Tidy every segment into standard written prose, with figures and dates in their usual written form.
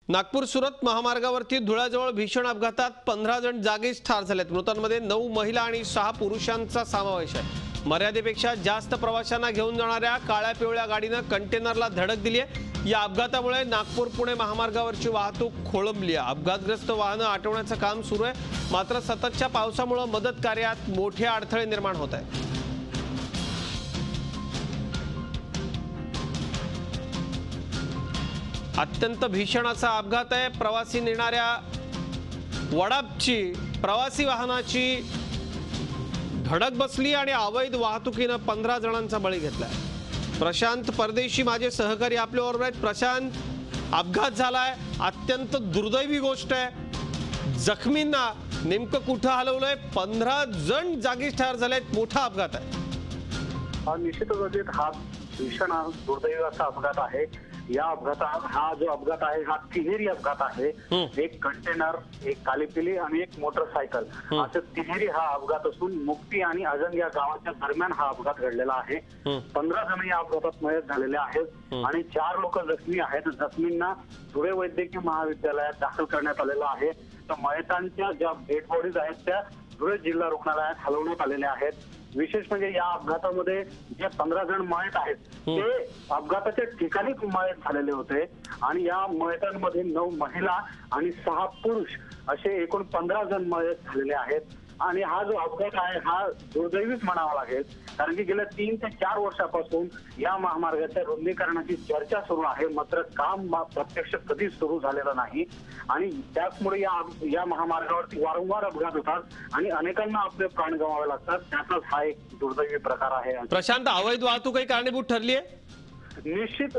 नागपूर सुरत महामार्गावरती धुळ्याजवळ भीषण अपघातात 15 जण जागीच ठार झालेत। मृतांमध्ये 9 महिला आणि 6 पुरुषांचा समावेश आहे। मर्यादेपेक्षा जास्त प्रवाशांना घेऊन जाणाऱ्या काळ्या पिवळ्या गाडीने कंटेनरला धडक दिली आहे। या अपघातामुळे नागपूर पुणे महामार्गावरची वाहतूक खोळंबली आहे। अपघातग्रस्त वाहनं हटवण्याचं काम सुरू आहे, मात्र सततच्या पावसामुळे मदत कार्यात मोठे अडथळे निर्माण होत आहेत। अत्यंत भीषण असा अपघात आहे। प्रवासी नेणाऱ्या वडापची प्रवासी वाहनाची धडक बसली आणि अवैध वाहतुकीने 15 जणांचा बळी घेतलाय। प्रशांत परदेशी माझे सहकारी आपल्याबरोबर आहेत। प्रशांत, अपघात झालाय, अत्यंत दुर्दैवी गोष्ट आहे। जखमींना नेमकं कुठं हलवलंय? 15 जण जागीच ठार झालेत। मोठा अपघात आहे। निश्चितच हा भीषण दुर्दैवी असा अपघात आहे। या अपघातात हा जो अपघात आहे हा तिहेरी अपघात आहे। एक कंटेनर, एक काली पिली आणि एक मोटरसायकल, असं तिहेरी हा अपघात असून मुक्ती आणि अजंग या गावाच्या दरम्यान हा अपघात घडलेला आहे। 15 जण या अपघातात मयत झालेले आहेत आणि 4 लोक जखमी आहेत। जखमींना धुळे वैद्यकीय महाविद्यालयात दाखल करण्यात आलेलं आहे। तर मयतांच्या ज्या डेड बॉडीज आहेत त्या धुळे जिल्हा रुग्णालयात हलवण्यात आलेल्या आहेत। विशेष म्हणजे या अपघातामध्ये जे 15 जण मयत आहेत ते अपघाताच्या ठिकाणीच मयत झालेले होते आणि या मयतांमध्ये 9 महिला आणि 6 पुरुष असे एकूण 15 जण मयत झालेले आहेत। आणि हा जो अपघात आहे हा दुर्दैवीच म्हणावा लागेल, कारण की गेल्या 3 ते 4 वर्षापासून या महामार्गाच्या रुंदीकरणाची चर्चा सुरू आहे, मात्र काम प्रत्यक्ष कधीच सुरू झालेलं नाही आणि त्याचमुळे या महामार्गावरती वारंवार अपघात होतात आणि अनेकांना आपले प्राण गमावे लागतात। त्याचाच हा एक दुर्दैवी प्रकार आहे। प्रशांत, अवैध वाहतूक काही कारणीभूत ठरली आहे? निश्चित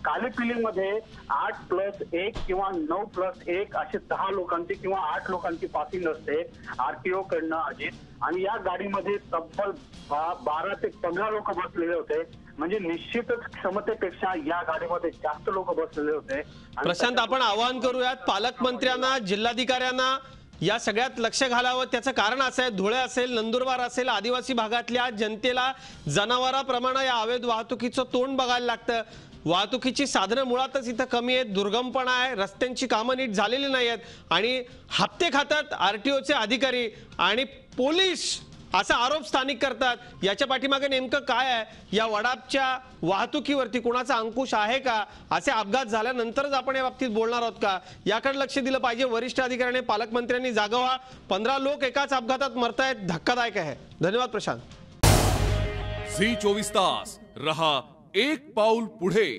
काली पिलीमध्ये 8+1 किंवा 9+1 असे 10 लोकांची किंवा 8 लोकांची पासिंग असते आरटीओ कडनं अजित, आणि या गाडीमध्ये तब्बल 12 ते 15 लोक बसलेले होते। म्हणजे निश्चितच क्षमतेपेक्षा या गाडीमध्ये जास्त लोक बसलेले होते। प्रशांत, आपण आवाहन करूयात पालकमंत्र्यांना, जिल्हाधिकाऱ्यांना या सगळ्यात लक्ष घालावं। त्याचं कारण असं आहे, धुळे असेल, नंदुरबार असेल, आदिवासी भागातल्या जनतेला जनावरांप्रमाणे या अवैध वाहतुकीचं तोंड बघायला लागतं। वाहतुकीची साधनं मुळातच इथं कमी आहेत, दुर्गमपणा आहे, रस्त्यांची कामं नीट झालेली नाही आहेत आणि हप्ते खातात आरटीओचे अधिकारी आणि पोलीस असा आरोप स्थानिक करतात। याच्या पाठीमागे नेमकं काय आहे? या वडापच्या वाहतुकीवरती कुणाचा अंकुश आहे का? असे अपघात झाल्यानंतरच आपण या बाबतीत बोलणार आहोत का? याकडे लक्ष दिलं पाहिजे। वरिष्ठ अधिकाऱ्यांनी, पालकमंत्र्यांनी जागा व्हा। 15 लोक एकाच अपघातात मरतायत, धक्कादायक आहे। धन्यवाद प्रशांत। झी 24 तास रहा एक पाऊल पुढे।